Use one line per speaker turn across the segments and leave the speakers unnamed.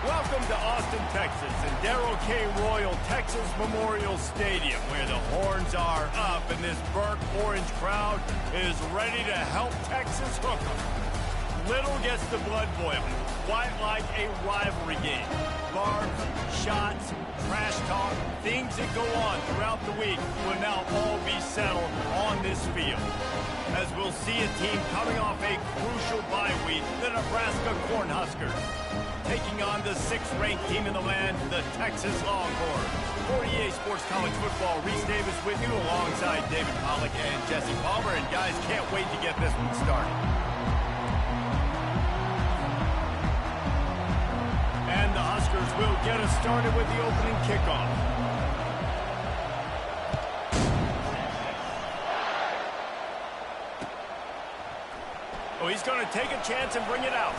Welcome to Austin, Texas, and Darrell K. Royal Texas Memorial Stadium, where the horns are up and this burnt orange crowd is ready to help Texas hook 'em. Little gets the blood boiling, quite like a rivalry game. Barbs, shots, trash talk, things that go on throughout the week will now all be settled on this field. As we'll see a team coming off a crucial bye week, the Nebraska Cornhuskers, taking on the 6th-ranked team in the land, the Texas Longhorns. For EA Sports College Football, Reese Davis with you alongside David Pollack and Jesse Palmer. And guys, can't wait to get this one started. And the Huskers will get us started with the opening kickoff. Oh, he's going to take a chance and bring it out.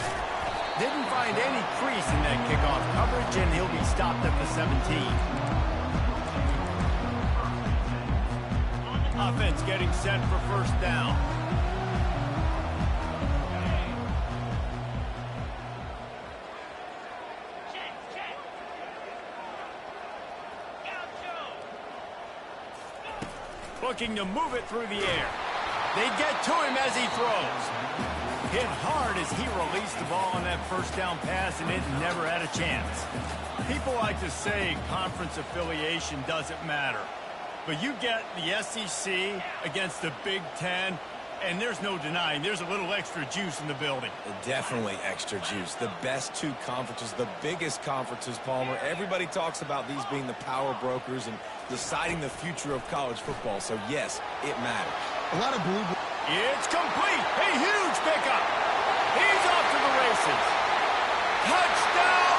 Didn't find any crease in that kickoff coverage, and he'll be stopped at the 17. Offense getting set for first down. Looking to move it through the air. They get to him as he throws. Hit hard as he released the ball on that first down pass, and it never had a chance. People like to say conference affiliation doesn't matter. But you get the SEC against the Big Ten, and there's no denying there's a little extra juice in the building.
Definitely extra juice. The best two conferences, the biggest conferences, Palmer. Everybody talks about these being the power brokers and deciding the future of college football. So, yes, it matters.
A lot of blue.
It's complete. A huge pickup. He's off to the races. Touchdown,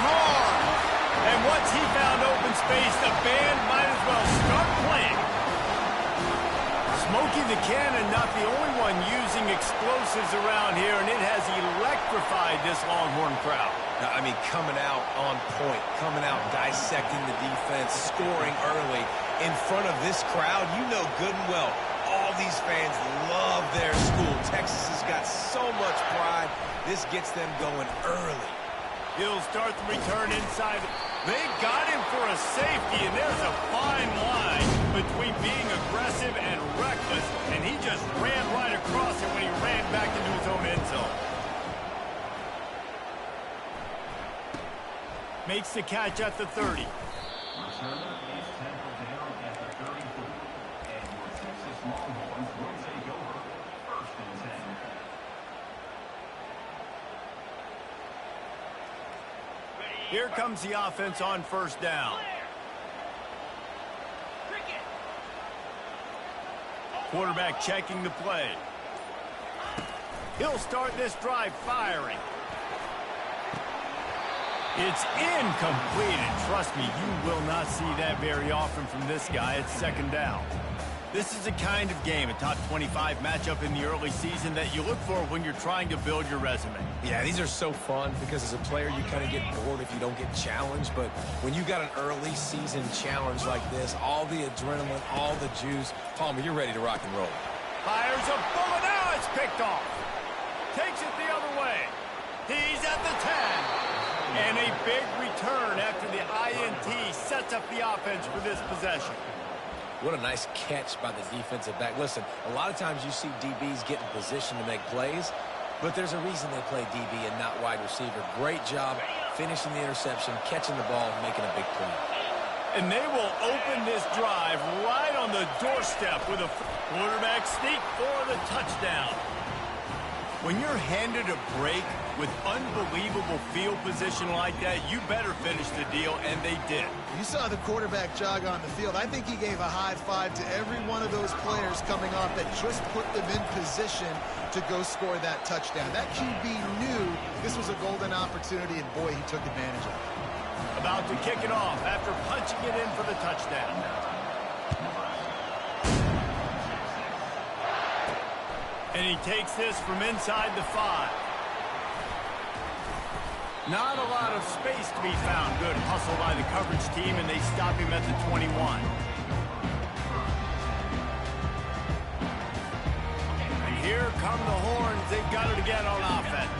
Longhorns! And once he found open space, the band might as well start playing. Smokey the Cannon, not the only one using explosives around here, and it has electrified this Longhorn crowd.
I mean, coming out on point, coming out dissecting the defense, scoring early in front of this crowd. You know good and well, all these fans love their school. Texas has got so much pride. This gets them going early.
He'll start the return inside. They got him for a safety, and there's a fine line between being aggressive and reckless, and he just ran right across it when he ran back into his own end zone. Makes the catch at the 30. Here comes the offense on first down. Quarterback checking the play. He'll start this drive firing. It's incomplete, and trust me, you will not see that very often from this guy. It's second down. This is the kind of game, a top 25 matchup in the early season, that you look for when you're trying to build your resume.
Yeah, these are so fun because as a player, you kind of get bored if you don't get challenged. But when you got an early season challenge like this, all the adrenaline, all the juice, Palmer, you're ready to rock and roll.
Fires a bullet. Now it's picked off. Takes it the other way. He's at the 10. And a big return after the INT sets up the offense for this possession.
What a nice catch by the defensive back. Listen, a lot of times you see DBs get in position to make plays, but there's a reason they play DB and not wide receiver. Great job finishing the interception, catching the ball, and making a big play.
And they will open this drive right on the doorstep with a quarterback sneak for the touchdown. When you're handed a break with unbelievable field position like that, you better finish the deal, and they did.
You saw the quarterback jog on the field. I think he gave a high five to every one of those players coming off that just put them in position to go score that touchdown. That QB knew this was a golden opportunity, and boy, he took advantage of it.
About to kick it off after punching it in for the touchdown. And he takes this from inside the 5. Not a lot of space to be found. Good hustle by the coverage team, and they stop him at the 21. And here come the Horns. They've got it again on offense.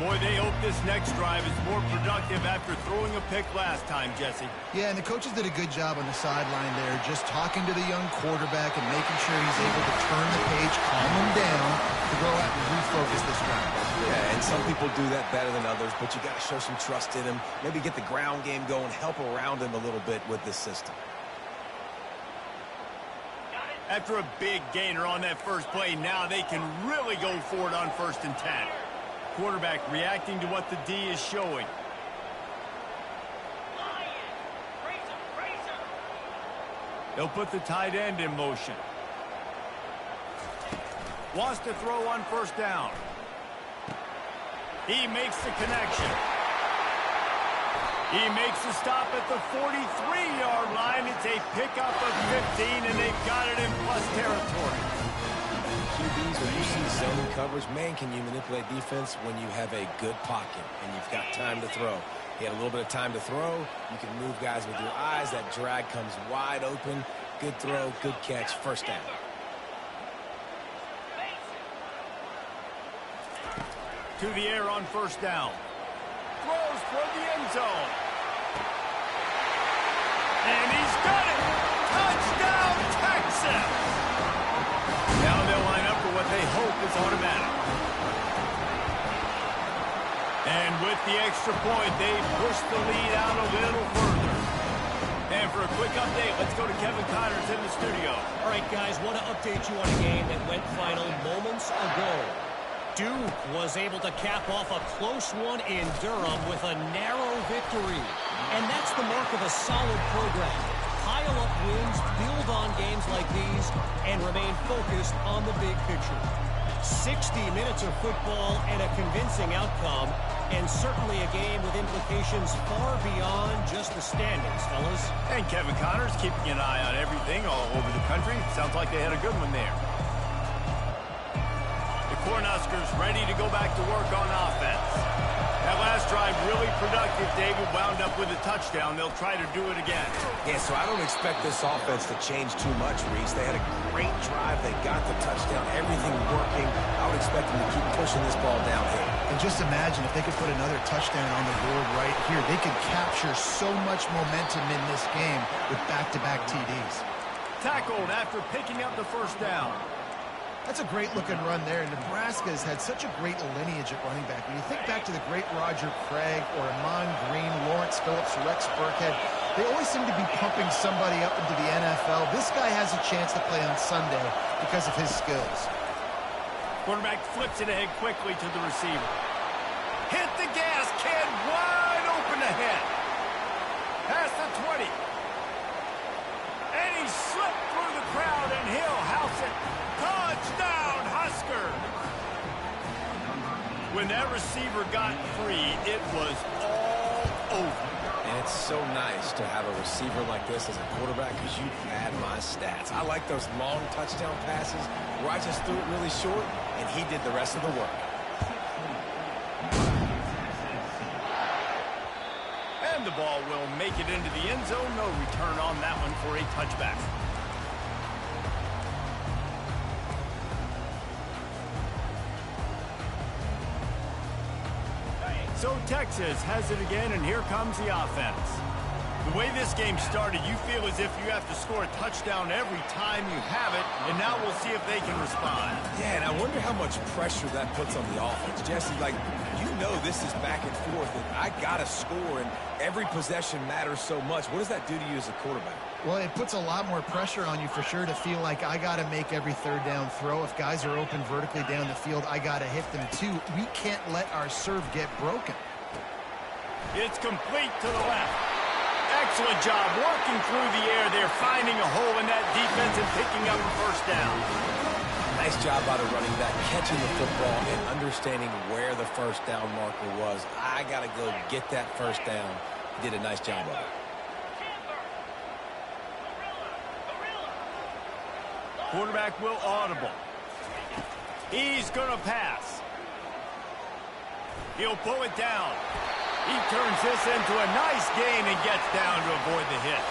Boy, they hope this next drive is more productive after throwing a pick last time, Jesse.
Yeah, and the coaches did a good job on the sideline there, just talking to the young quarterback and making sure he's able to turn the page, calm him down, to go out and refocus this drive.
Yeah, and some people do that better than others, but you got to show some trust in him, maybe get the ground game going, help around him a little bit with this system.
After a big gainer on that first play, now they can really go for it on 1st and 10. Quarterback reacting to what the D is showing. They'll put the tight end in motion. Wants to throw on 1st down. He makes the connection. He makes the stop at the 43-yard line. It's a pickup of 15, and they've got it in plus territory.
QBs, when you see zone coverage, man, can you manipulate defense when you have a good pocket and you've got time to throw. He had a little bit of time to throw. You can move guys with your eyes. That drag comes wide open. Good throw, good catch, 1st down.
To the air on 1st down. Throws for the end zone. And he's got it! Touchdown, Texas! Now they'll line up for what they hope is automatic. And with the extra point, they push the lead out a little further. And for a quick update, let's go to Kevin Connors in the studio.
All right, guys, want to update you on a game that went final moments ago. Duke was able to cap off a close one in Durham with a narrow victory. And that's the mark of a solid program. Pile up wins, build on games like these, and remain focused on the big picture. 60 minutes of football and a convincing outcome, and certainly a game with implications far beyond just the standings, fellas.
And Kevin Connors keeping an eye on everything all over the country. Sounds like they had a good one there. The Cornhuskers ready to go back to work on offense. That last drive really productive. David wound up with a touchdown. They'll try to do it again.
Yeah, so I don't expect this offense to change too much, Reese. They had a great drive. They got the touchdown. Everything working. I would expect them to keep pushing this ball downhill.
And just imagine if they could put another touchdown on the board right here. They could capture so much momentum in this game with back-to-back TDs.
Tackled after picking up the 1st down.
That's a great-looking run there. Nebraska's had such a great lineage at running back. When you think back to the great Roger Craig or Amon Green, Lawrence Phillips, Rex Burkhead, they always seem to be pumping somebody up into the NFL. This guy has a chance to play on Sunday because of his skills.
Quarterback flips it ahead quickly to the receiver. Hit the gas, kid, wide open ahead. Past the 20. And he slipped through the crowd, and he'll house it. Touchdown, Husker! When that receiver got free, it was all over.
And it's so nice to have a receiver like this as a quarterback because you pad my stats. I like those long touchdown passes where I just threw it really short, and he did the rest of the work.
And the ball will make it into the end zone. No return on that one for a touchback. So Texas has it again, and here comes the offense. The way this game started, you feel as if you have to score a touchdown every time you have it, and now we'll see if they can respond.
Yeah, and I wonder how much pressure that puts on the offense. Jesse, like, you know this is back and forth, and I got to score, and every possession matters so much. What does that do to you as a quarterback?
Well, it puts a lot more pressure on you for sure to feel like I got to make every 3rd down throw. If guys are open vertically down the field, I got to hit them too. We can't let our serve get broken.
It's complete to the left. Excellent job working through the air there, finding a hole in that defense and picking up a 1st down.
Nice job by the running back, catching the football and understanding where the 1st down marker was. I got to go get that 1st down. He did a nice job of it.
Quarterback will audible. He's going to pass. He'll pull it down. He turns this into a nice gain and gets down to avoid the hit.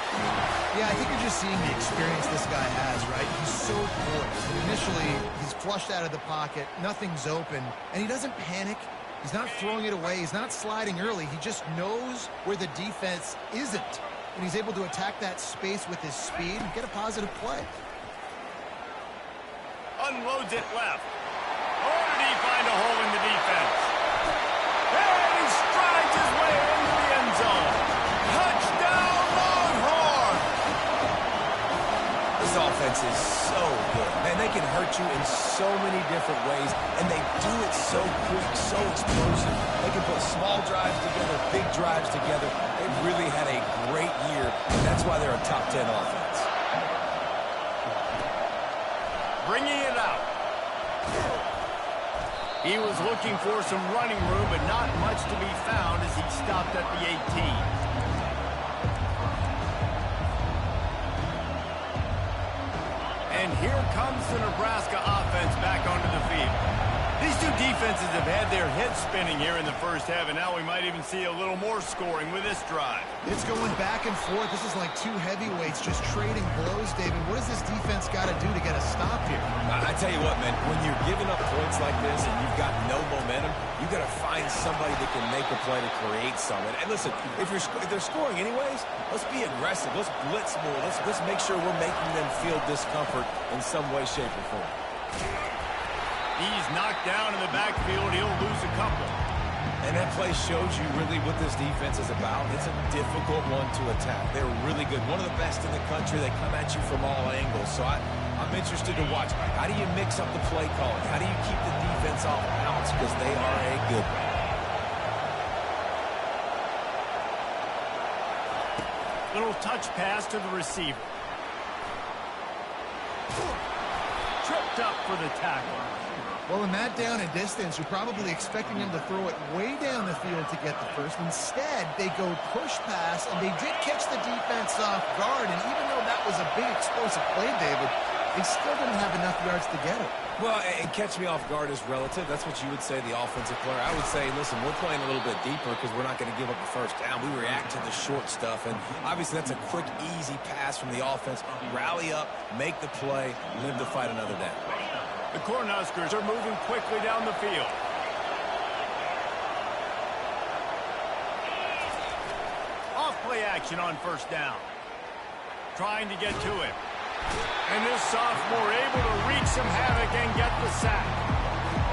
Yeah, I think you're just seeing the experience this guy has, right? He's so poised. Initially, he's flushed out of the pocket. Nothing's open. And he doesn't panic. He's not throwing it away. He's not sliding early. He just knows where the defense isn't. And he's able to attack that space with his speed and get a positive play.
Unloads it left. Oh, did he find a hole in the defense? And he strides his way into the end zone. Touchdown, Longhorn!
This offense is so good. Man, they can hurt you in so many different ways, and they do it so quick, so explosive. They can put small drives together, big drives together. They've really had a great year, and that's why they're a top 10 offense.
Bringing it out. He was looking for some running room, but not much to be found as he stopped at the 18. And here comes the Nebraska offense back onto the field. These two defenses have had their heads spinning here in the first half, and now we might even see a little more scoring with this drive.
It's going back and forth. This is like two heavyweights just trading blows, David. What does this defense got to do to get a stop here?
I tell you what, man, when you're giving up points like this and you've got no momentum, you got to find somebody that can make a play to create something. And listen, if they're scoring anyways, let's be aggressive. Let's blitz more. Let's make sure we're making them feel discomfort in some way, shape, or form.
He's knocked down in the backfield. He'll lose a couple.
And that play shows you really what this defense is about. It's a difficult one to attack. They're really good. One of the best in the country. They come at you from all angles. So I'm interested to watch. How do you mix up the play calling? How do you keep the defense off balance? Because they are a good one.
Little touch pass to the receiver. Tripped up for the tackle.
Well, in that down and distance, you're probably expecting him to throw it way down the field to get the first. Instead, they go push pass, and they did catch the defense off guard. And even though that was a big explosive play, David, they still didn't have enough yards to get it.
Well, and catch me off guard is relative. That's what you would say, the offensive player. I would say, listen, we're playing a little bit deeper because we're not going to give up the first down. We react to the short stuff, and obviously that's a quick, easy pass from the offense. Rally up, make the play, live to fight another down.
The Cornhuskers are moving quickly down the field. Off-play action on first down. Trying to get to him. And this sophomore able to wreak some havoc and get the sack.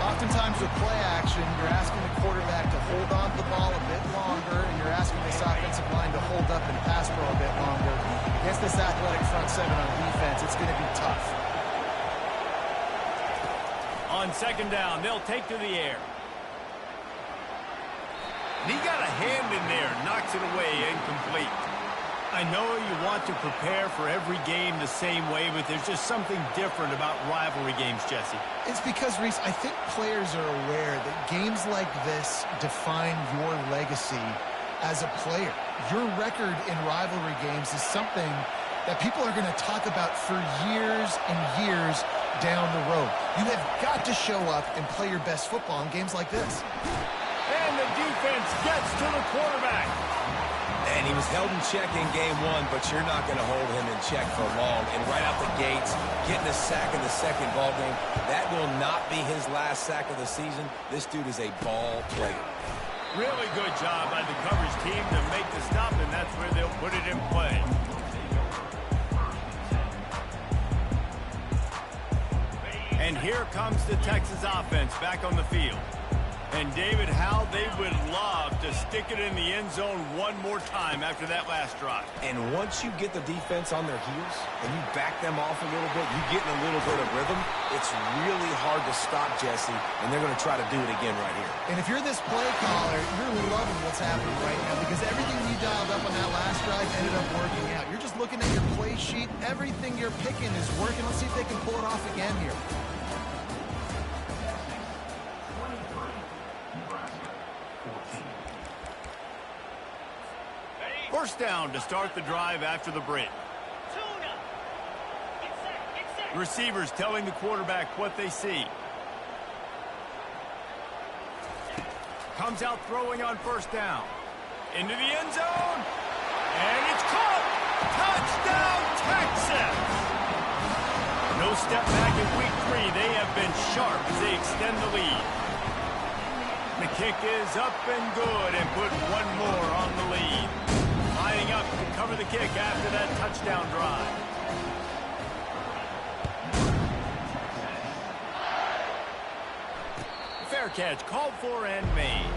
Oftentimes with play action, you're asking the quarterback to hold on to the ball a bit longer, and you're asking this offensive line to hold up and pass for a bit longer. Against this athletic front seven on defense, it's going to be tough.
On second down, they'll take to the air. And he got a hand in there, knocks it away, incomplete. I know you want to prepare for every game the same way, but there's just something different about rivalry games, Jesse.
It's because, Reese, I think players are aware that games like this define your legacy as a player. Your record in rivalry games is something that people are going to talk about for years and years down the road. You have got to show up and play your best football in games like this.
And the defense gets to the quarterback.
And he was held in check in game one, but you're not going to hold him in check for long. And right out the gates, getting a sack in the second ball game, that will not be his last sack of the season. This dude is a ball player.
Really good job by the coverage team to make the stop, and that's where they'll put it in play. And here comes the Texas offense back on the field. And David, how they would love to stick it in the end zone one more time after that last drive.
And once you get the defense on their heels and you back them off a little bit, you get in a little bit of rhythm, it's really hard to stop Jesse, and they're going to try to do it again right here.
And if you're this play caller, you're loving what's happening right now because everything you dialed up on that last drive ended up working out. You're just looking at your play sheet. Everything you're picking is working. Let's see if they can pull it off again here.
First down to start the drive after the break. The receivers telling the quarterback what they see. Comes out throwing on first down. Into the end zone. And it's caught. Touchdown, Texas. No step back in week 3. They have been sharp as they extend the lead. The kick is up and good and put one more on the lead. Lining up to cover the kick after that touchdown drive. Fair catch called for and made.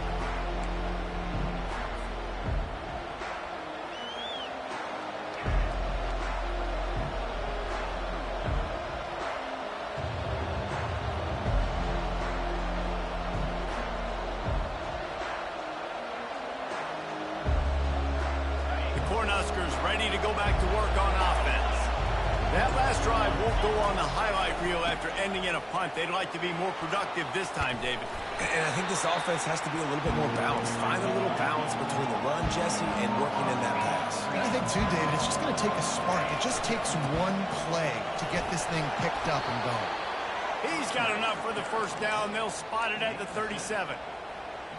Cornhuskers ready to go back to work on offense. That last drive won't go on the highlight reel after ending in a punt. They'd like to be more productive this time, David.
And I think this offense has to be a little bit more balanced. Find a little balance between the run, Jesse, and working in that pass.
I think, too, David, it's just going to take a spark. It just takes one play to get this thing picked up and going.
He's got enough for the first down. They'll spot it at the 37.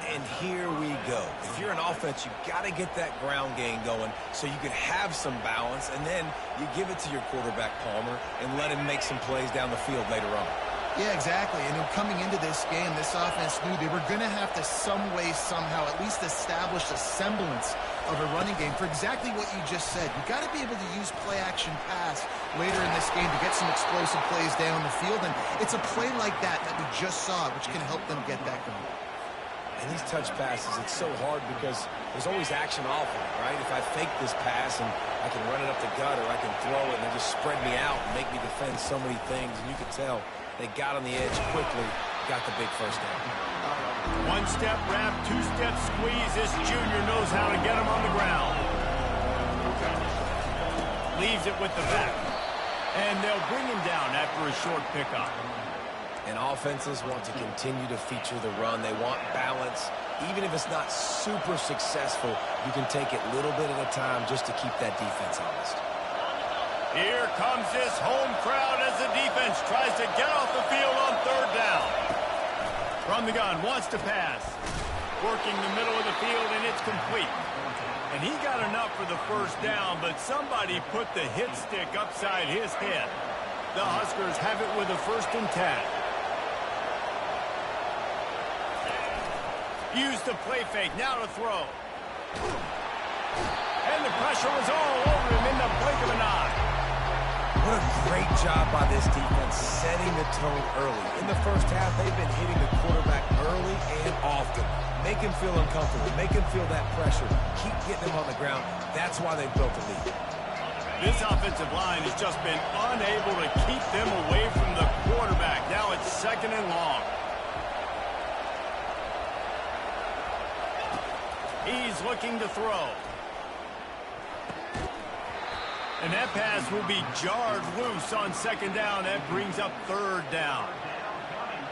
And here we go. If you're an offense, you got to get that ground game going so you can have some balance, and then you give it to your quarterback, Palmer, and let him make some plays down the field later on.
Yeah, exactly. And coming into this game, this offense knew they were going to have to some way, somehow, at least establish a semblance of a running game for exactly what you just said. You got to be able to use play-action pass later in this game to get some explosive plays down the field, and it's a play like that we just saw, which can help them get that going.
And these touch passes, it's so hard because there's always action off of it, right? If I fake this pass and I can run it up the gut or I can throw it and they just spread me out and make me defend so many things, and you can tell they got on the edge quickly, got the big first down.
One-step wrap, two-step squeeze. This junior knows how to get him on the ground. Leaves it with the back. And they'll bring him down after a short pickup.
And offenses want to continue to feature the run. They want balance. Even if it's not super successful, you can take it little bit at a time just to keep that defense honest.
Here comes this home crowd as the defense tries to get off the field on third down. From the gun, wants to pass. Working the middle of the field, and it's complete. And he got enough for the first down, but somebody put the hit stick upside his head. The Huskers have it with a 1st and 10. Used the play fake, now to throw. And the pressure was all over him in the blink of an eye.
What a great job by this defense setting the tone early. In the first half, they've been hitting the quarterback early and often. Make him feel uncomfortable. Make him feel that pressure. Keep getting him on the ground. That's why they built the lead.
This offensive line has just been unable to keep them away from the quarterback. Now it's 2nd and long. He's looking to throw. And that pass will be jarred loose on 2nd down. That brings up 3rd down.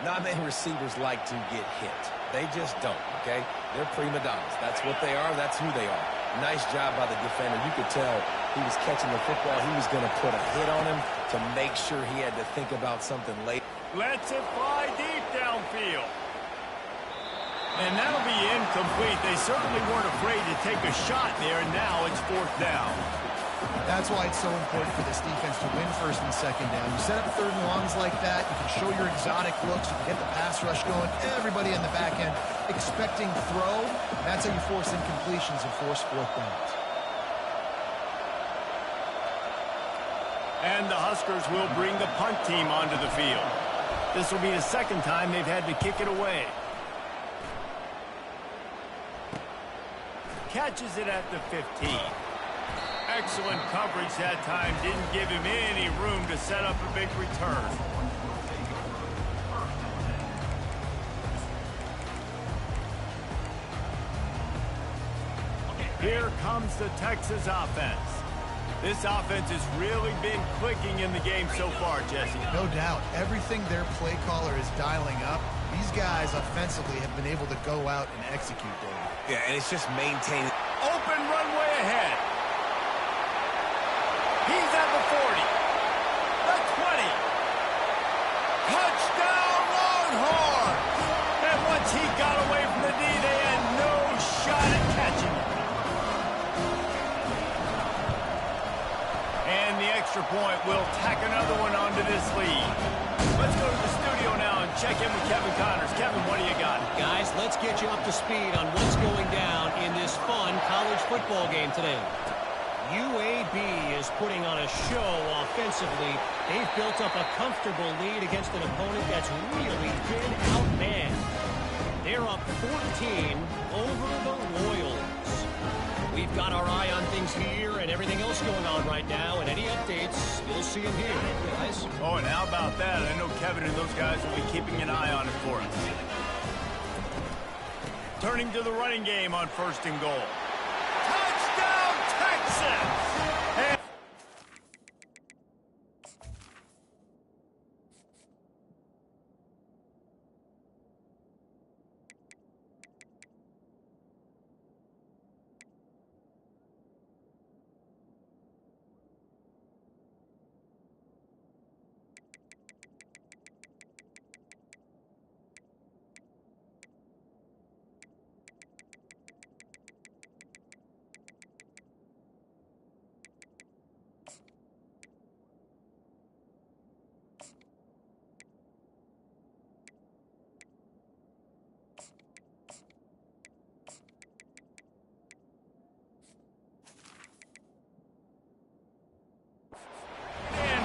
Not many receivers like to get hit. They just don't, okay? They're prima donnas. That's what they are. That's who they are. Nice job by the defender. You could tell he was catching the football. He was going to put a hit on him to make sure he had to think about something late.
Lets it fly deep downfield. And that'll be incomplete. They certainly weren't afraid to take a shot there, and now it's 4th down.
That's why it's so important for this defense to win 1st and 2nd down. You set up 3rd and longs like that, you can show your exotic looks, you can get the pass rush going, everybody in the back end expecting throw. That's how you force incompletions and force 4th downs.
And the Huskers will bring the punt team onto the field. This will be the 2nd time they've had to kick it away. Catches it at the 15. Excellent coverage that time. Didn't give him any room to set up a big return. Here comes the Texas offense. This offense has really been clicking in the game so far, Jesse.
No doubt. Everything their play caller is dialing up, these guys offensively have been able to go out and execute, David.
Yeah, and it's just maintaining.
Open runway ahead. He's at the 40. The 20. Touchdown Longhorns! And once he got away from the D, they had no shot at catching it. And the extra point will tack another one onto this lead. Let's go to the studio now and check in with Kevin Connors. Kevin, what do you got?
Guys, let's get you up to speed on what's going down in this fun college football game today. UAB is putting on a show offensively. They've built up a comfortable lead against an opponent that's really been outmanned. They're up 14 over the Loyals. We've got our eye on things here and everything else going on right now, and any updates, you'll see them here, guys.
Oh, and how about that? I know Kevin and those guys will be keeping an eye on it for us. Turning to the running game on 1st and goal. Touchdown, Texas!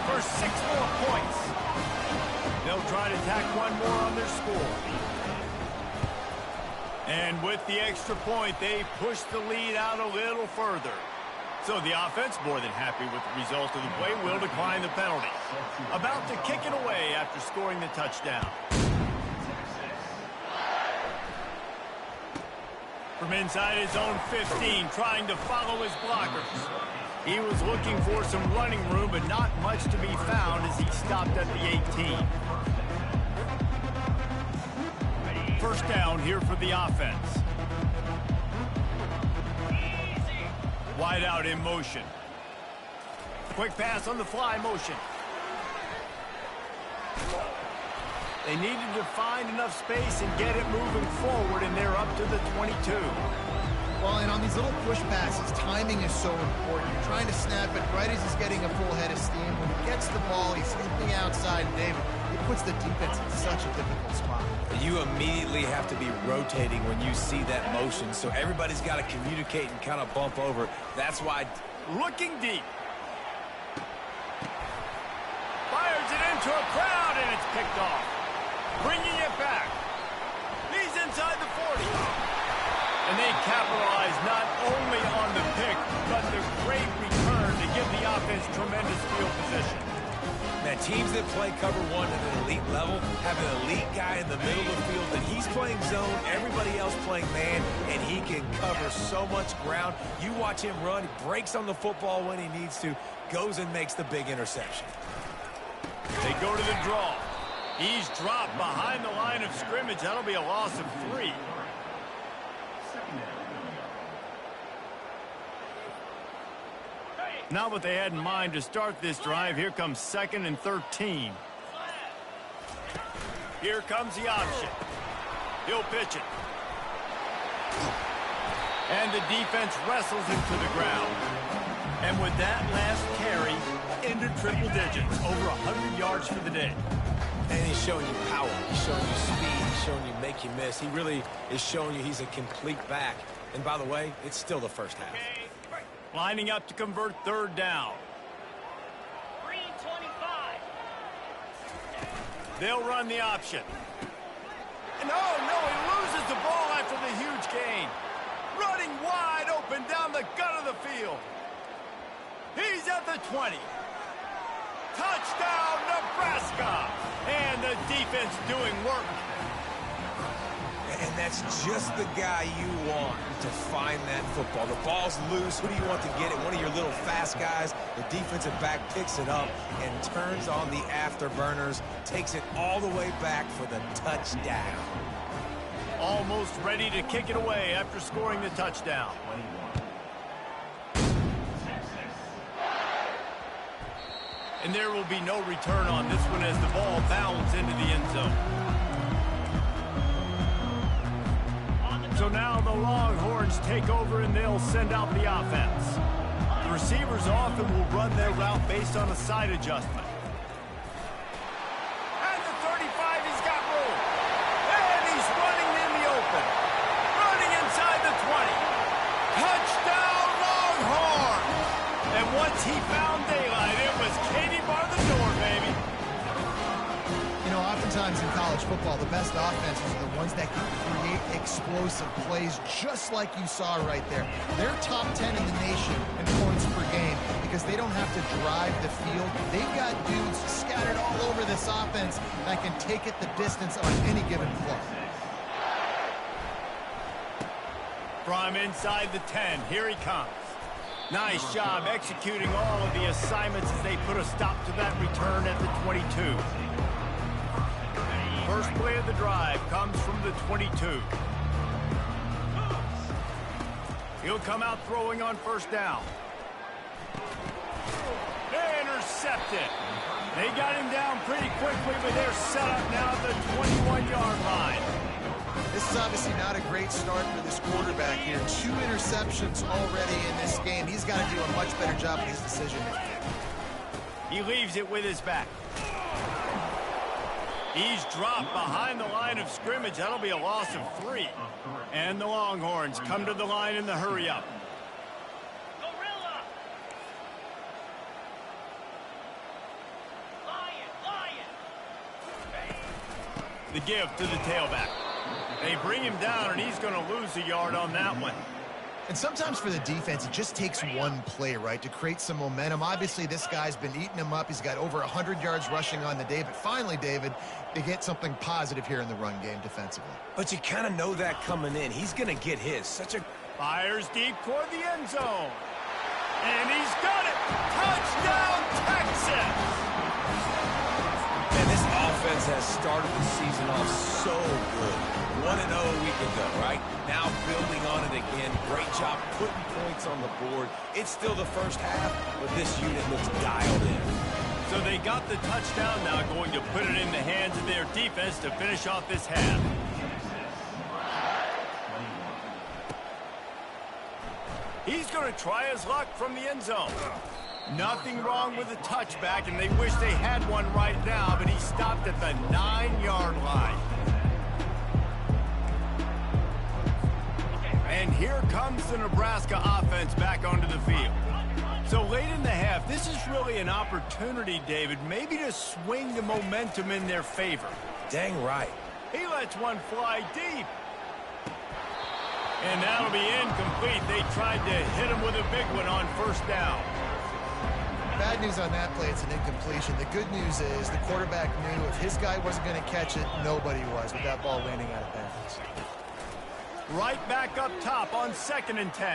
For 6 more points. They'll try to tack one more on their score. And with the extra point, they push the lead out a little further. So the offense, more than happy with the result of the play, will decline the penalty. About to kick it away after scoring the touchdown. From inside his own 15, trying to follow his blockers. He was looking for some running room, but not much to be found as he stopped at the 18. First down here for the offense. Wide out in motion. Quick pass on the fly motion. They needed to find enough space and get it moving forward, and they're up to the 22.
Well, and on these little push passes, timing is so important. You're trying to snap it right as he's getting a full head of steam. When he gets the ball, he's hitting the outside, David. It puts the defense in such a difficult spot.
You immediately have to be rotating when you see that motion, so everybody's got to communicate and kind of bump over. That's why.
Looking deep. Fires it into a crowd, and it's picked off. Bringing it back. He's inside the 40. And they capitalize not only on the pick, but the great return to give the offense tremendous field position.
Man, teams that play cover one at an elite level have an elite guy in the middle of the field that he's playing zone, everybody else playing man, and he can cover so much ground. You watch him run, he breaks on the football when he needs to, goes and makes the big interception.
They go to the draw. He's dropped behind the line of scrimmage. That'll be a loss of 3. Not what they had in mind to start this drive. Here comes 2nd and 13. Here comes the option. He'll pitch it. And the defense wrestles him to the ground. And with that last carry, into triple digits, over 100 yards for the day.
And he's showing you power. He's showing you speed. He's showing you make you miss. He really is showing you he's a complete back. And by the way, it's still the first half.
Lining up to convert 3rd down.
3:25.
They'll run the option. And oh, no, he loses the ball after the huge gain. Running wide open down the gut of the field. He's at the 20. Touchdown, Nebraska. And the defense doing work.
And that's just the guy you want to find that football. The ball's loose. Who do you want to get it? One of your little fast guys. The defensive back picks it up and turns on the afterburners, takes it all the way back for the touchdown.
Almost ready to kick it away after scoring the touchdown. And there will be no return on this one as the ball bounds into the end zone. So now the Longhorns take over and they'll send out the offense. The receivers often will run their route based on a side adjustment. And the Touchdown, Longhorns! And once he found daylight, it was Katie bar the door, baby.
You know, oftentimes in college football, the best offenses are the ones that can create explosive plays, just like you saw right there. They're top 10 in the nation in points per game because they don't have to drive the field. They've got dudes scattered all over this offense that can take it the distance on any given play.
From inside the 10, here he comes. Nice job executing all of the assignments as they put a stop to that return at the 22. First play of the drive comes from the 22. He'll come out throwing on first down. Intercepted. They got him down pretty quickly, but they're set up now at the 21-yard line.
This is obviously not a great start for this quarterback here. 2 interceptions already in this game. He's got to do a much better job of his decision-making.
He leaves it with his back. He's dropped behind the line of scrimmage. That'll be a loss of 3. And the Longhorns come to the line in the hurry-up. The give to the tailback. They bring him down, and he's going to lose a yard on that one.
And sometimes for the defense, it just takes one play, right, to create some momentum. Obviously, this guy's been eating him up. He's got over 100 yards rushing on the day. But finally, David, they get something positive here in the run game defensively.
But you kind of know that coming in. He's going to get his.
Fires deep toward the end zone. And he's got it. Touchdown, Texas!
And this offense has started the season off so good. 1-0 a week ago, right? Now building on it again. Great job putting points on the board. It's still the first half, but this unit looks dialed in.
So they got the touchdown now, going to put it in the hands of their defense to finish off this half. He's going to try his luck from the end zone. Nothing wrong with the touchback, and they wish they had one right now, but he stopped at the 9-yard line. And here comes the Nebraska offense back onto the field. So late in the half, this is really an opportunity, David, maybe to swing the momentum in their favor.
Dang right.
He lets one fly deep. And that'll be incomplete. They tried to hit him with a big one on first down.
Bad news on that play, it's an incompletion. The good news is the quarterback knew if his guy wasn't going to catch it, nobody was with that ball landing out of bounds.
Right back up top on 2nd and 10.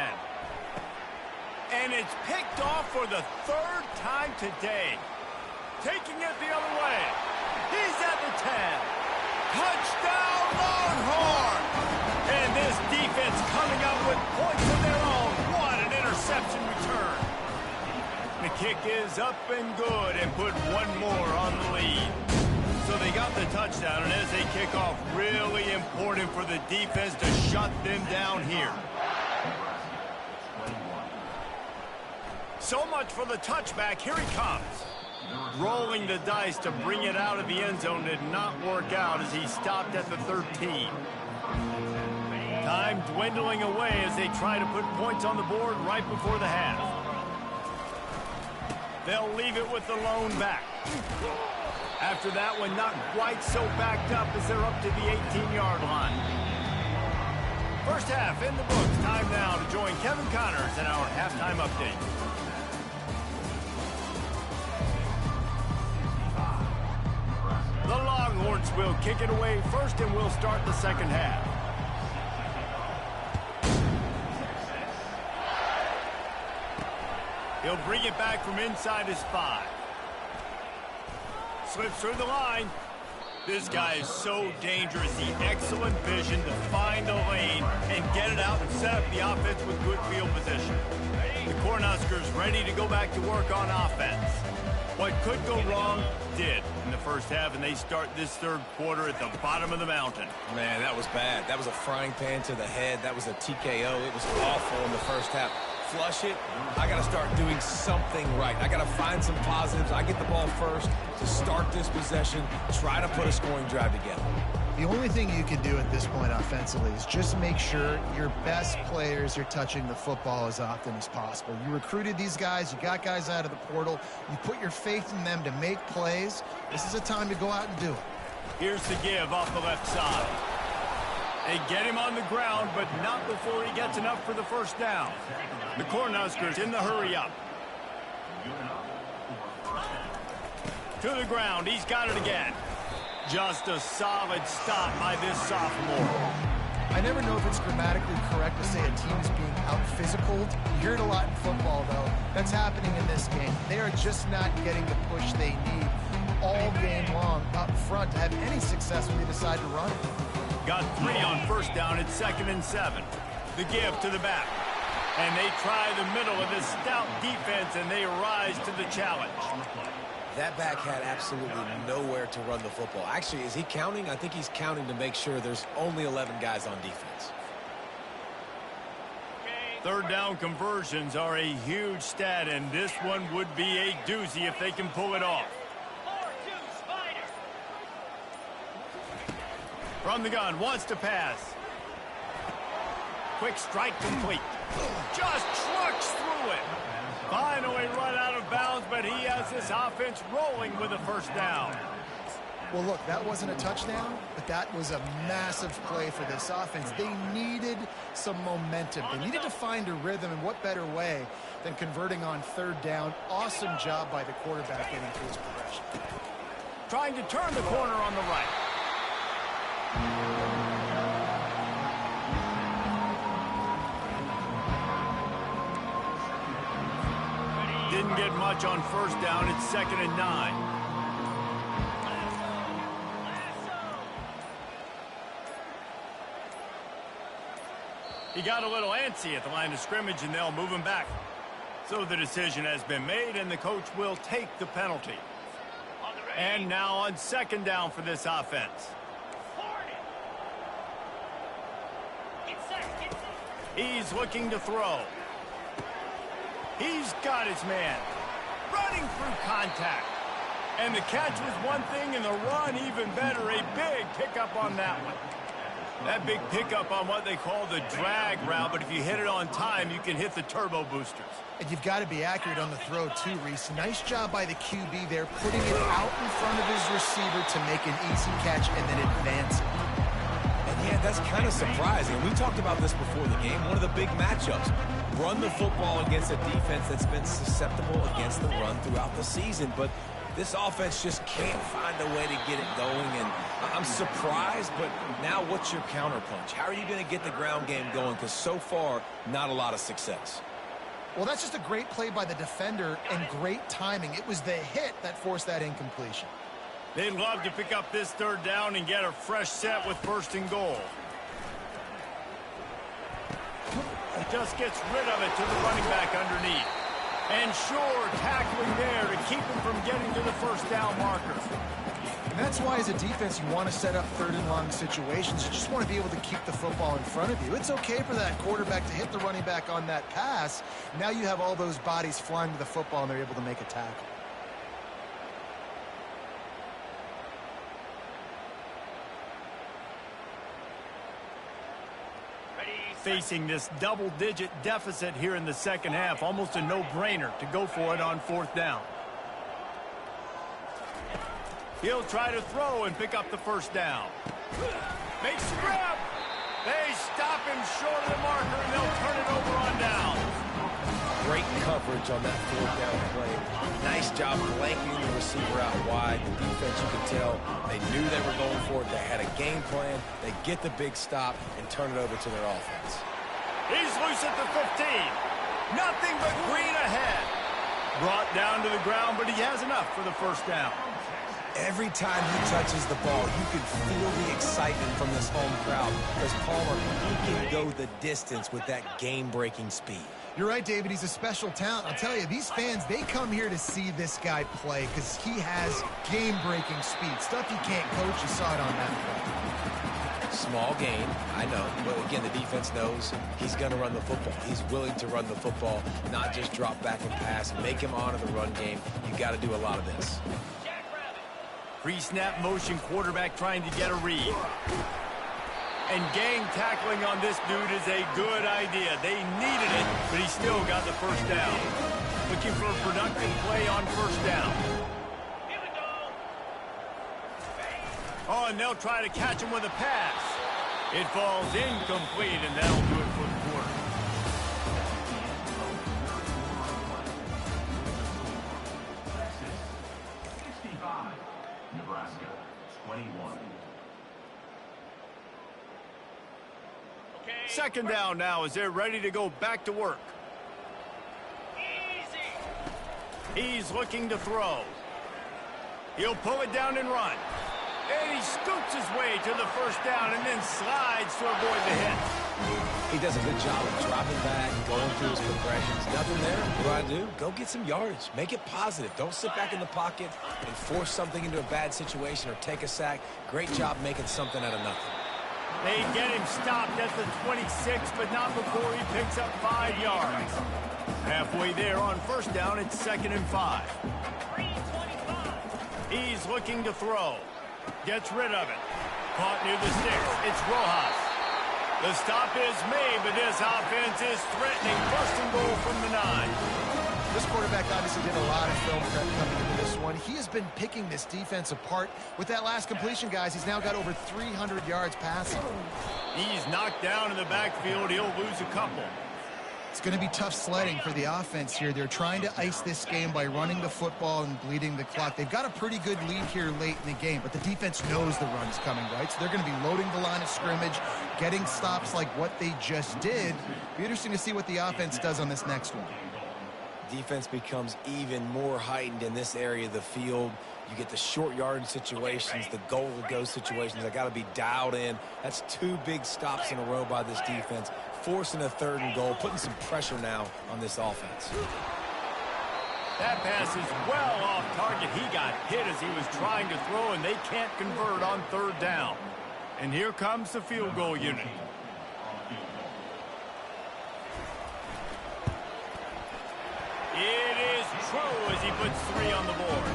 And it's picked off for the 3rd time today. Taking it the other way. He's at the 10. Touchdown, Longhorn! And this defense coming up with points of their own. What an interception return. The kick is up and good and put one more on the lead. So they got the touchdown, and as they kick off, really important for the defense to shut them down here. So much for the touchback. Here he comes. Rolling the dice to bring it out of the end zone did not work out as he stopped at the 13. Time dwindling away as they try to put points on the board right before the half. They'll leave it with the lone back. After that one, not quite so backed up as they're up to the 18-yard line. First half in the books. Time now to join Kevin Connors in our halftime update. The Longhorns will kick it away first, and we'll start the second half. He'll bring it back from inside his 5. Slips through the line. This guy is so dangerous. The excellent vision to find the lane and get it out and set up the offense with good field position. The Cornhuskers ready to go back to work on offense. What could go wrong did in the first half, and they start this 3rd quarter at the bottom of the mountain.
Man, that was bad. That was a frying pan to the head. That was a TKO. It was awful in the first half. Flush it. I got to start doing something right. I got to find some positives. I get the ball first to start this possession, try to put a scoring drive together.
The only thing you can do at this point offensively is just make sure your best players are touching the football as often as possible. You recruited these guys. You got guys out of the portal. You put your faith in them to make plays. This is a time to go out and do it.
Here's the give off the left side. They get him on the ground, but not before he gets enough for the first down. The Cornhuskers in the hurry up. To the ground. He's got it again. Just a solid stop by this sophomore.
I never know if it's grammatically correct to say a team is being out-physicaled. You hear it a lot in football, though. That's happening in this game. They are just not getting the push they need all game long up front to have any success when they decide to run it.
Got 3 on first down. It's 2nd and 7. The give to the back. And they try the middle of this stout defense, and they rise to the challenge.
That back had absolutely nowhere to run the football. Actually, is he counting? I think he's counting to make sure there's only 11 guys on defense.
Third down conversions are a huge stat, and this one would be a doozy if they can pull it off. From the gun, wants to pass. Quick strike complete. Just trucks through it. Finally run out of bounds, but he has this offense rolling with a first down.
Well, look, that wasn't a touchdown, but that was a massive play for this offense. They needed some momentum. They needed to find a rhythm, and what better way than converting on third down. Awesome job by the quarterback getting through his progression.
Trying to turn the corner on the right. Didn't get much on first down. It's 2nd and 9. He got a little antsy at the line of scrimmage, and they'll move him back. So the decision has been made, and the coach will take the penalty. And now on 2nd down for this offense. He's looking to throw. He's got his man. Running through contact. And the catch was one thing, and the run even better. A big pickup on that one. That big pickup on what they call the drag route, but if you hit it on time, you can hit the turbo boosters.
And you've got to be accurate on the throw, too, Reese. Nice job by the QB there, putting it out in front of his receiver to make an easy catch and then advance it.
And yeah, that's kind of surprising. We talked about this before the game. One of the big matchups. Run the football against a defense that's been susceptible against the run throughout the season, but this offense just can't find a way to get it going, and I'm surprised, but now what's your counterpunch? How are you going to get the ground game going? Because so far, not a lot of success.
Well, that's just a great play by the defender and great timing. It was the hit that forced that incompletion.
They'd love to pick up this third down and get a fresh set with 1st and goal. Just gets rid of it to the running back underneath. And sure, tackling there to keep him from getting to the first down marker.
And that's why as a defense you want to set up 3rd and long situations. You just want to be able to keep the football in front of you. It's okay for that quarterback to hit the running back on that pass. Now you have all those bodies flying to the football and they're able to make a tackle.
Facing this double-digit deficit here in the second half. Almost a no-brainer to go for it on 4th down. He'll try to throw and pick up the first down. Makes the grab. They stop him short of the marker, and they'll turn it over on down.
Great coverage on that 4th down play. Nice job blanking the receiver out wide. The defense, you could tell, they knew they were going for it. They had a game plan. They get the big stop and turn it over to their offense.
He's loose at the 15. Nothing but green ahead. Brought down to the ground, but he has enough for the first down.
Every time he touches the ball, you can feel the excitement from this home crowd because Palmer, he can go the distance with that game-breaking speed.
You're right, David. He's a special talent. I'll tell you, these fans, they come here to see this guy play because he has game-breaking speed. Stuff you can't coach. You saw it on that play.
Small gain, I know. But again, the defense knows he's going to run the football. He's willing to run the football, not just drop back and pass, make him honor the run game. You got to do a lot of this.
Pre-snap motion quarterback trying to get a read. And gang tackling on this dude is a good idea. They needed it, but he still got the first down. Looking for a productive play on first down. Oh, and they'll try to catch him with a pass. It falls incomplete, and that'll do it for the quarter.
Nebraska, 21.
Second down now as they're ready to go back to work. He's looking to throw. He'll pull it down and run. And he scoots his way to the first down and then slides to avoid the hit.
He does a good job of dropping back, going through his progressions. Nothing there. What do? Go get some yardage. Make it positive. Don't sit back in the pocket and force something into a bad situation or take a sack. Great job making something out of nothing.
They get him stopped at the 26, but not before he picks up 5 yards. Halfway there on first down, it's 2nd and 5. He's looking to throw. Gets rid of it. Caught near the sticks. It's Rojas. The stop is made, but this offense is threatening. 1st and goal from the 9.
This quarterback obviously did a lot of film prep coming into this one. He has been picking this defense apart. With that last completion, guys, he's now got over 300 yards passing.
He's knocked down in the backfield. He'll lose a couple.
It's going to be tough sledding for the offense here. They're trying to ice this game by running the football and bleeding the clock. They've got a pretty good lead here late in the game, but the defense knows the run's coming, right? So they're going to be loading the line of scrimmage, getting stops like what they just did. Be interesting to see what the offense does on this next one.
Defense becomes even more heightened in this area of the field. You get the short yardage situations, the goal-to-go situations. They got to be dialed in. That's 2 big stops in a row by this defense, forcing a 3rd and goal, putting some pressure now on this offense.
That pass is well off target. He got hit as he was trying to throw, and they can't convert on 3rd down. And here comes the field goal unit. It is true as he puts 3 on the board.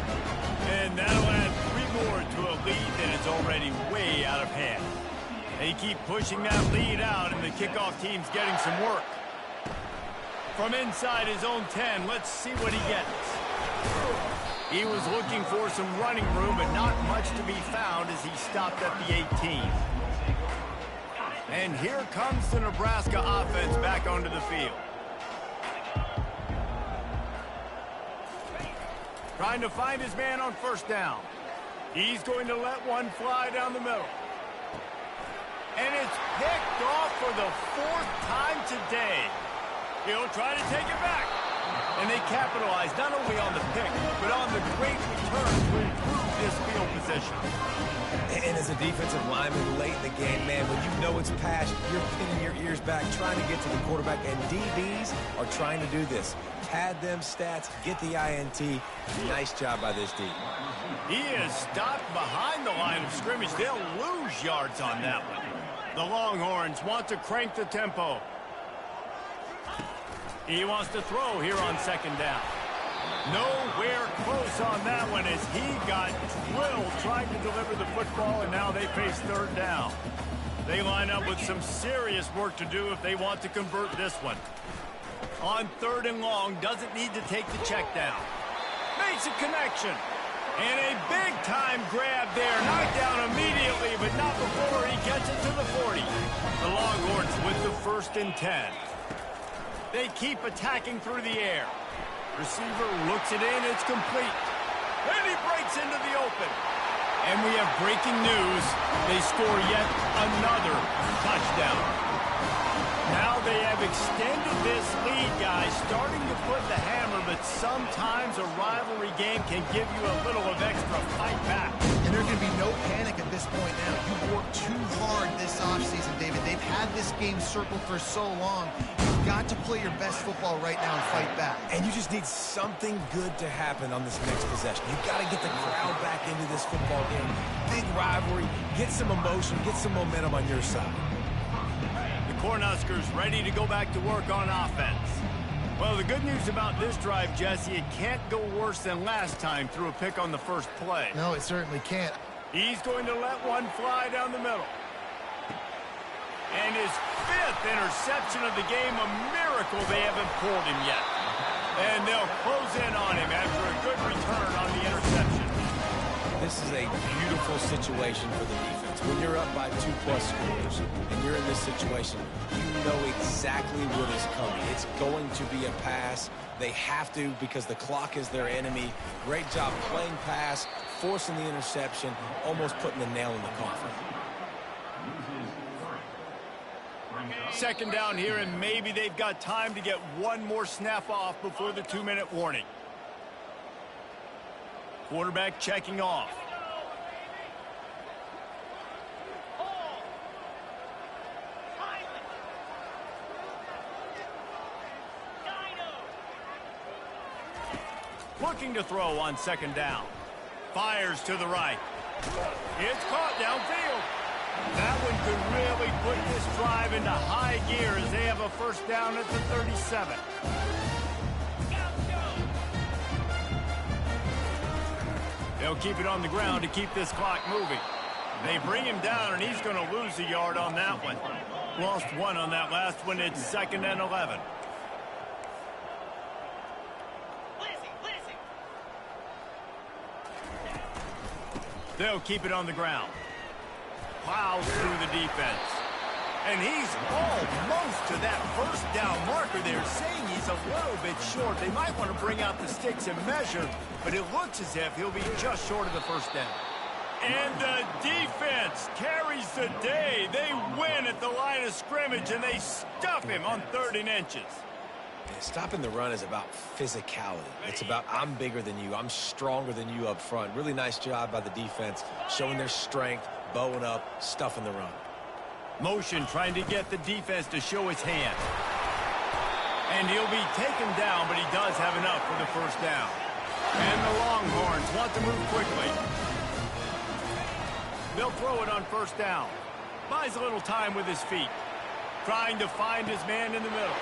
And that'll add 3 more to a lead that is already way out of hand. They keep pushing that lead out, and the kickoff team's getting some work. From inside his own 10, let's see what he gets. He was looking for some running room, but not much to be found as he stopped at the 18. And here comes the Nebraska offense back onto the field. Trying to find his man on first down. He's going to let one fly down the middle. And it's picked off for the 4th time today. He'll try to take it back. And they capitalize not only on the pick, but on the great return to improve this field position.
And as a defensive lineman late in the game, man, when you know it's passed, you're pinning your ears back, trying to get to the quarterback, and DBs are trying to do this. Pad them stats, get the INT. Nice job by this D.
He is stopped behind the line of scrimmage. They'll lose yards on that one. The Longhorns want to crank the tempo. He wants to throw here on 2nd down. Nowhere close on that one as he got drilled trying to deliver the football, and now they face 3rd down. They line up with some serious work to do if they want to convert this one. On 3rd and long, doesn't need to take the check down. Makes a connection. And a big-time grab there. Knocked down immediately, but not before he gets it to the 40. The Longhorns with the 1st and 10. They keep attacking through the air. Receiver looks it in. It's complete. And he breaks into the open. And we have breaking news. They score yet another touchdown. Now they have extended this lead, guys, starting to put the hammer, but sometimes a rivalry game can give you a little of extra fight back.
And there can be no panic at this point now. You've worked too hard this offseason, David. They've had this game circled for so long. You've got to play your best football right now and fight back.
And you just need something good to happen on this next possession. You've got to get the crowd back into this football game. Big rivalry. Get some emotion. Get some momentum on your side.
Cornhuskers ready to go back to work on offense. Well, the good news about this drive, Jesse, it can't go worse than last time through a pick on the first play.
No, it certainly can't.
He's going to let one fly down the middle. And his 5th interception of the game, a miracle they haven't pulled him yet. And they'll close in on him after a good return on the interception.
This is a beautiful situation for the defense. When you're up by 2+ scores and you're in this situation, you know exactly what is coming. It's going to be a pass. They have to because the clock is their enemy. Great job playing pass, forcing the interception, almost putting the nail in the coffin.
Second down here, and maybe they've got time to get one more snap off before the 2-minute warning. Quarterback checking off. Looking to throw on second down. Fires to the right. It's caught downfield. That one could really put this drive into high gear as they have a first down at the 37. They'll keep it on the ground to keep this clock moving. They bring him down, and he's going to lose a yard on that one. Lost one on that last one. It's 2nd and 11. They'll keep it on the ground. Plows through the defense. And he's almost to that first down marker. They're saying he's a little bit short. They might want to bring out the sticks and measure, but it looks as if he'll be just short of the first down. And the defense carries the day. They win at the line of scrimmage, and they stuff him on 3rd and inches.
Stopping the run is about physicality. It's about I'm bigger than you. I'm stronger than you up front. Really nice job by the defense, showing their strength, bowing up, stuffing the run.
Motion trying to get the defense to show his hand. And he'll be taken down, but he does have enough for the first down. And the Longhorns want to move quickly. They'll throw it on first down. Buys a little time with his feet. Trying to find his man in the middle.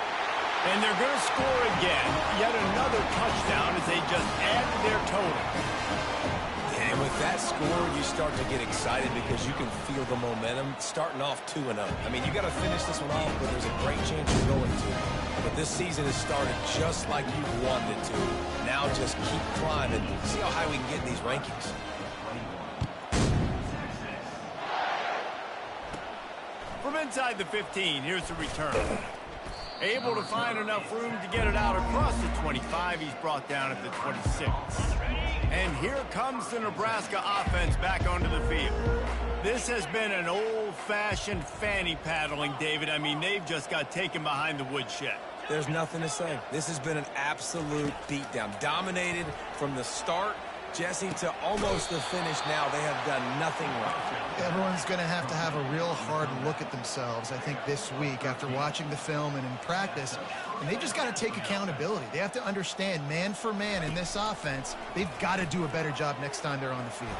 And they're going to score again. Yet another touchdown as they just add to their total.
And with that score, you start to get excited because you can feel the momentum starting off 2-0. I mean, you got to finish this one off, but there's a great chance you're going to. But this season has started just like you wanted it to. Now just keep climbing. See how high we can get in these rankings.
From inside the 15, here's the return. Able to find enough room to get it out across the 25. He's brought down at the 26. And here comes the Nebraska offense back onto the field. This has been an old-fashioned fanny paddling, David. I mean, they've just got taken behind the woodshed.
There's nothing to say. This has been an absolute beatdown. Dominated from the start, Jesse, to almost the finish now. They have done nothing right.
Everyone's going to have a real hard look at themselves, I think, this week after watching the film and in practice. And they've just got to take accountability. They have to understand, man for man in this offense, they've got to do a better job next time they're on the field.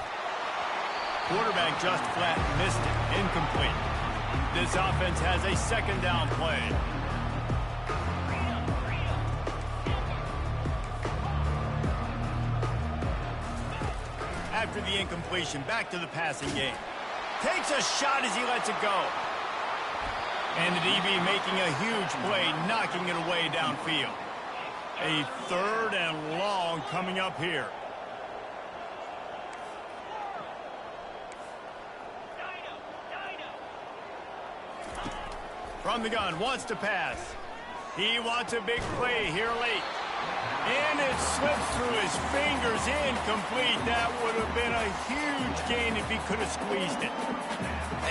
Quarterback just flat missed it. Incomplete. This offense has a second down play. After the incompletion, back to the passing game. Takes a shot as he lets it go. And the DB making a huge play, knocking it away downfield. A 3rd and long coming up here. From the gun, wants to pass. He wants a big play here late. And it slips through his fingers, incomplete. That would have been a huge gain if he could have squeezed it.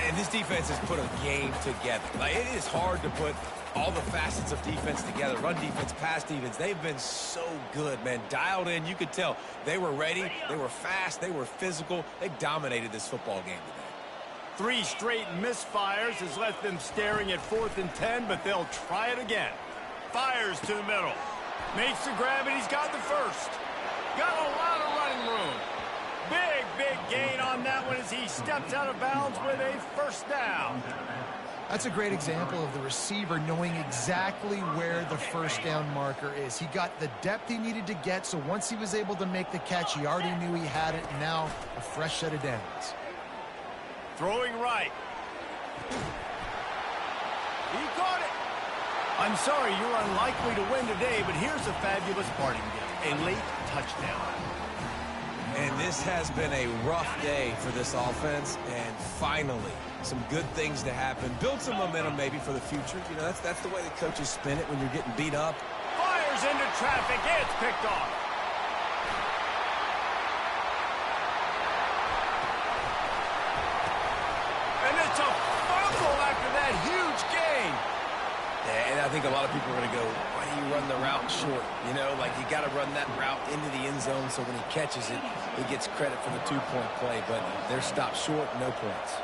And this defense has put a game together. Like, it is hard to put all the facets of defense together. Run defense, pass defense. They've been so good, man. Dialed in. You could tell they were ready. They were fast. They were physical. They dominated this football game today.
3 straight misfires has left them staring at 4th and 10, but they'll try it again. Fires to the middle. Makes the grab, and he's got the first. Got a lot of running room. Big gain on that one as he steps out of bounds with a first down.
That's a great example of the receiver knowing exactly where the first down marker is. He got the depth he needed to get, so once he was able to make the catch, he already knew he had it, and now a fresh set of downs.
Throwing right. He caught it. I'm sorry, you're unlikely to win today, but here's a fabulous parting gift. A late touchdown.
And this has been a rough day for this offense, and finally, some good things to happen. Build some momentum maybe for the future. You know, that's the way the coaches spin it when you're getting beat up.
Fires into traffic. It's picked off. And it's a fumble after that huge gain.
Yeah, and I think a lot of people are going to go, why do you run the route short? You know, like you got to run that route into the end zone so when he catches it, he gets credit for the two-point play. But they're stopped short, no points.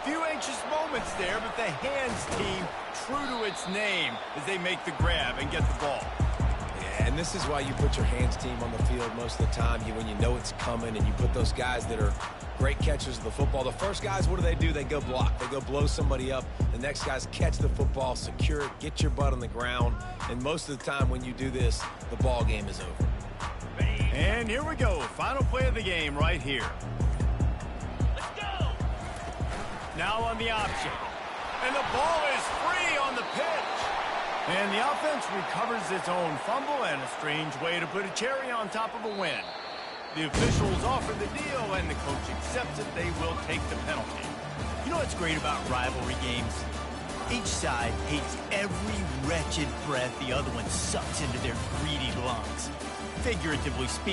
Few anxious moments there, but the hands team true to its name as they make the grab and get the ball.
Yeah, and this is why you put your hands team on the field most of the time. When you know it's coming, and you put those guys that are great catchers of the football. The first guys, what do? They go block. They go blow somebody up. The next guys catch the football, secure it, get your butt on the ground. And most of the time when you do this, the ball game is over.
And here we go. Final play of the game right here. Now on the option. And the ball is free on the pitch. And the offense recovers its own fumble, and a strange way to put a cherry on top of a win. The officials offer the deal, and the coach accepts it. They will take the penalty.
You know what's great about rivalry games? Each side hates every wretched breath the other one sucks into their greedy lungs. Figuratively speaking,